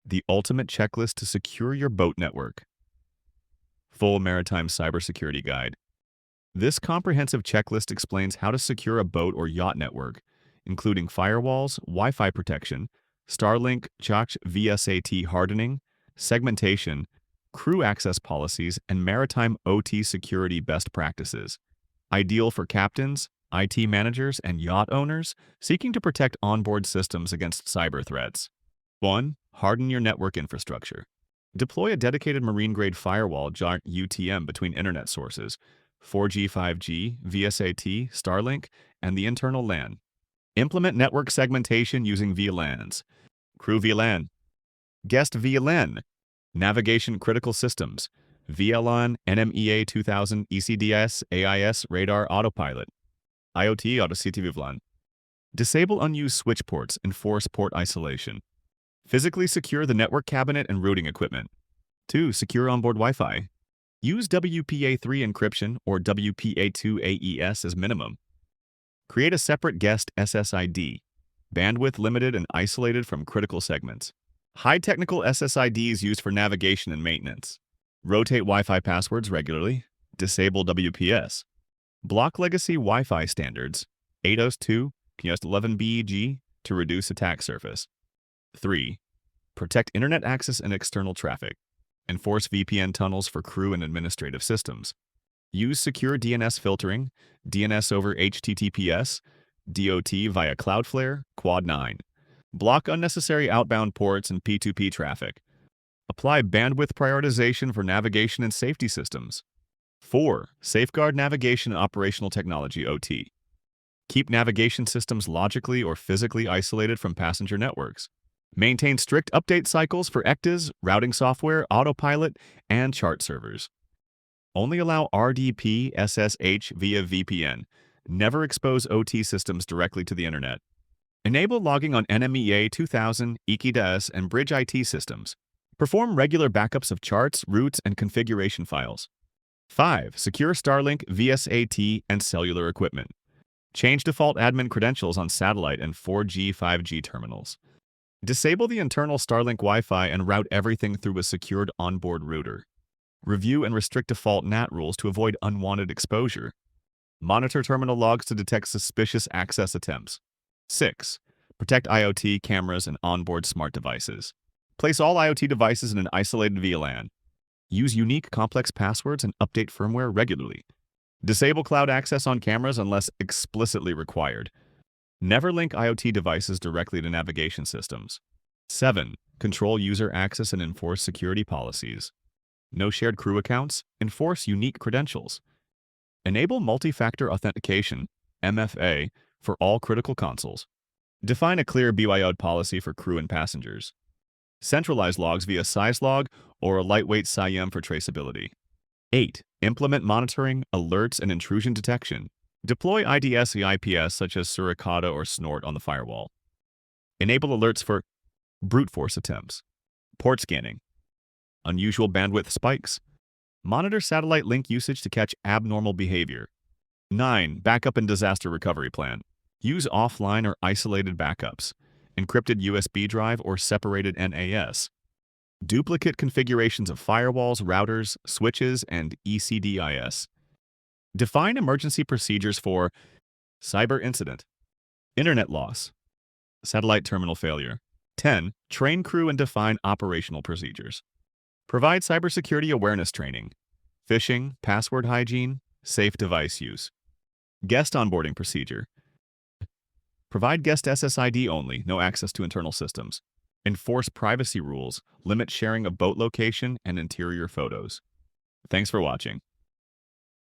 The ultimate checklist to secure your boat network. Full Maritime Cybersecurity Guide. This comprehensive checklist explains how to secure a boat or yacht network, including firewalls, Wi-Fi protection, Starlink CHACH VSAT hardening, segmentation, crew access policies, and maritime OT security best practices. Ideal for captains, IT managers, and yacht owners seeking to protect onboard systems against cyber threats. 1. Harden your network infrastructure. Deploy a dedicated marine-grade firewall UTM between internet sources, 4G, 5G, VSAT, Starlink, and the internal LAN. Implement network segmentation using VLANs. Crew VLAN. Guest VLAN. Navigation critical systems. VLAN, NMEA 2000, ECDS, AIS, radar, autopilot. IoT, AutoCTV VLAN. Disable unused switch ports, enforce port isolation. Physically secure the network cabinet and routing equipment. 2. Secure onboard Wi-Fi. Use WPA3 encryption or WPA2 AES as minimum. Create a separate guest SSID, bandwidth limited and isolated from critical segments. High technical SSIDs used for navigation and maintenance. Rotate Wi-Fi passwords regularly. Disable WPS. Block legacy Wi-Fi standards, 802, 11BEG, to reduce attack surface. 3. Protect internet access and external traffic. Enforce VPN tunnels for crew and administrative systems. Use secure DNS filtering, DNS over HTTPS, DOT via Cloudflare, Quad 9. Block unnecessary outbound ports and P2P traffic. Apply bandwidth prioritization for navigation and safety systems. 4. Safeguard navigation and operational technology OT. Keep navigation systems logically or physically isolated from passenger networks. Maintain strict update cycles for ECTAs, routing software, autopilot, and chart servers. Only allow RDP SSH via VPN. Never expose OT systems directly to the internet. Enable logging on NMEA 2000, ECDS, and Bridge IT systems. Perform regular backups of charts, routes, and configuration files. 5. Secure Starlink, VSAT, and cellular equipment. Change default admin credentials on satellite and 4G, 5G terminals. Disable the internal Starlink Wi-Fi and route everything through a secured onboard router. Review and restrict default NAT rules to avoid unwanted exposure. Monitor terminal logs to detect suspicious access attempts. 6. Protect IoT, cameras, and onboard smart devices. Place all IoT devices in an isolated VLAN. Use unique complex passwords and update firmware regularly. Disable cloud access on cameras unless explicitly required. Never link IoT devices directly to navigation systems. 7. Control user access and enforce security policies. No shared crew accounts. Enforce unique credentials. Enable multi-factor authentication, MFA, for all critical consoles. Define a clear BYOD policy for crew and passengers. Centralize logs via SizeLog or a lightweight SIEM for traceability. 8. Implement monitoring, alerts, and intrusion detection. Deploy IDS IPS such as Suricata or Snort on the firewall. Enable alerts for brute force attempts, port scanning, unusual bandwidth spikes. Monitor satellite link usage to catch abnormal behavior. 9. Backup and disaster recovery plan. Use offline or isolated backups, encrypted USB drive or separated NAS. Duplicate configurations of firewalls, routers, switches, and ECDIS. Define emergency procedures for cyber incident, internet loss, satellite terminal failure. 10. Train crew and define operational procedures. Provide cybersecurity awareness training, phishing, password hygiene, safe device use. Guest onboarding procedure. Provide guest SSID only, no access to internal systems. Enforce privacy rules, limit sharing of boat location and interior photos. Thanks for watching.